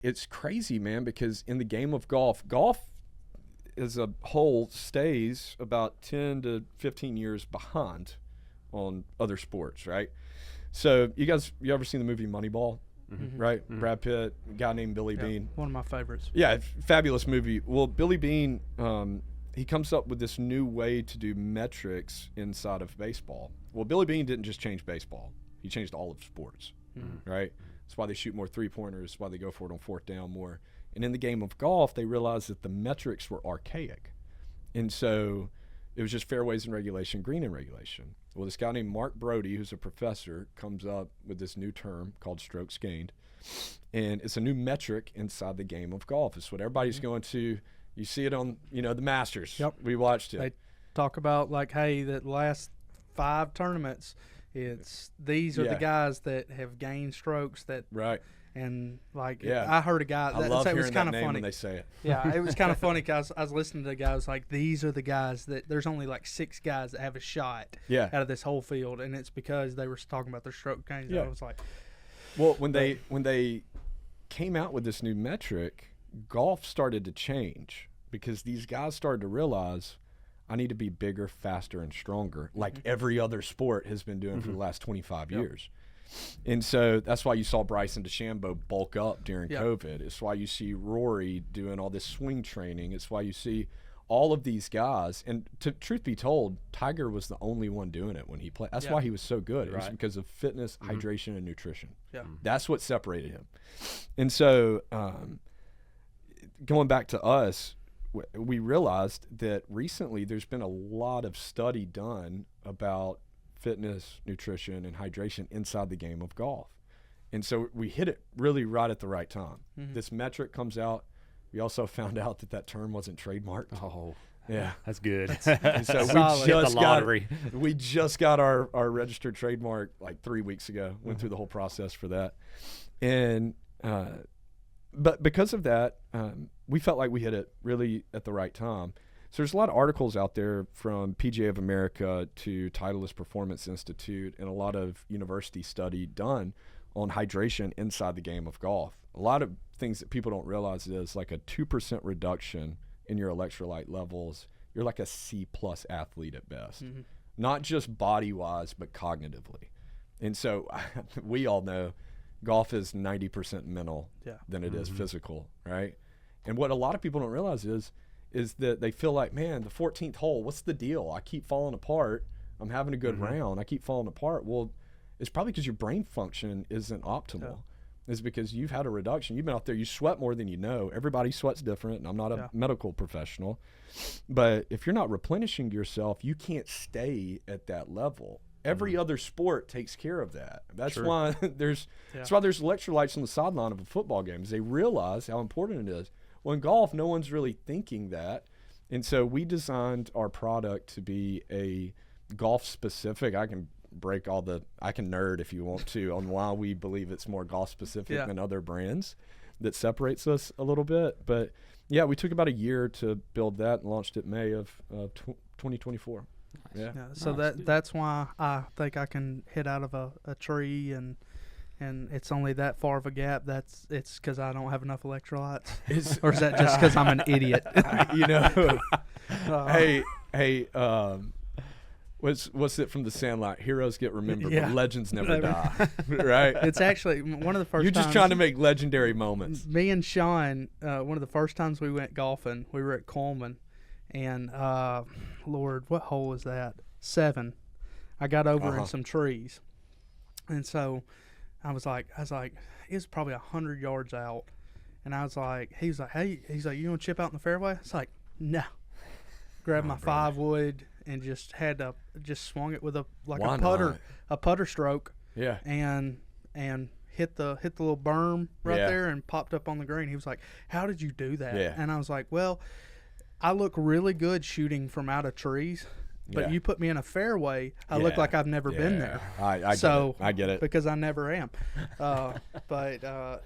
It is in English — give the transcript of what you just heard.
It's crazy, man, because in the game of golf as a whole stays about 10 to 15 years behind on other sports, right? So you ever seen the movie Moneyball, right? Brad Pitt, a guy named Billy Bean. One of my favorites. Yeah, fabulous movie. Well, Billy Bean, he comes up with this new way to do metrics inside of baseball. Well, Billy Bean didn't just change baseball. He changed all of sports, right? That's why they shoot more three-pointers, why they go for it on fourth down more. And in the game of golf, they realized that the metrics were archaic. And so it was just fairways and regulation, green and regulation. Well, this guy named Mark Brody, who's a professor, comes up with this new term called strokes gained. And it's a new metric inside the game of golf. It's what everybody's going to. You see it on, the Masters. Yep. We watched it. They talk about, like, hey, that last 5 tournaments, these are the guys that have gained strokes that – right. And I heard a guy. I love hearing was kind that of name funny when they say it. Yeah, it was kind of funny because I was listening to the guy. I was like, these are the guys that there's only like 6 guys that have a shot out of this whole field, and it's because they were talking about their stroke gains. Yeah. I was like, well, when they came out with this new metric, golf started to change because these guys started to realize I need to be bigger, faster, and stronger, like every other sport has been doing for the last 25 years. And so that's why you saw Bryson DeChambeau bulk up during COVID. It's why you see Rory doing all this swing training. It's why you see all of these guys. And truth be told, Tiger was the only one doing it when he played. That's why he was so good. It was because of fitness, hydration, and nutrition. Yeah. That's what separated him. And so going back to us, we realized that recently there's been a lot of study done about fitness, nutrition, and hydration inside the game of golf. And so we hit it really right at the right time. This metric comes out. We also found out that term wasn't trademarked. Oh, yeah. That's good. And so we just got our registered trademark like 3 weeks ago, went through the whole process for that. And but because of that, we felt like we hit it really at the right time. So there's a lot of articles out there from PGA of America to Titleist Performance Institute and a lot of university study done on hydration inside the game of golf. A lot of things that people don't realize is like a 2% reduction in your electrolyte levels. You're like a C+ athlete at best, not just body-wise, but cognitively. And so we all know golf is 90% mental than it is physical, right? And what a lot of people don't realize is that they feel like, man, the 14th hole, what's the deal? I keep falling apart. I'm having a good round. I keep falling apart. Well, it's probably because your brain function isn't optimal. It's because you've had a reduction. You've been out there, you sweat more than you know. Everybody sweats different, and I'm not a medical professional. But if you're not replenishing yourself, you can't stay at that level. Every other sport takes care of that. That's why there's electrolytes on the sideline of a football game. They realize how important it is. Well, in golf, no one's really thinking that. And so we designed our product to be a golf-specific. I can nerd if you want to on why we believe it's more golf-specific than other brands. That separates us a little bit. But, yeah, we took about a year to build that and launched it May of 2024. Yeah. So that's why I think I can hit out of a tree and it's only that far of a gap. It's because I don't have enough electrolytes, or is that just because I'm an idiot? Hey, what's it from the Sandlot? Heroes get remembered, but legends never die. Right? It's actually one of the first. You're just trying to make legendary moments. Me and Sean, one of the first times we went golfing, we were at Coleman, and Lord, what hole was that? 7. I got over in some trees, and so. I was like, it was probably 100 yards out, and I was like, he was like, hey, you want to chip out in the fairway? It's like, no. Grabbed my 5-wood and just swung it with a putter stroke. Yeah. And hit the little berm there and popped up on the green. He was like, how did you do that? Yeah. And I was like, well, I look really good shooting from out of trees. But you put me in a fairway, I look like I've never been there. I get it. Because I never am. But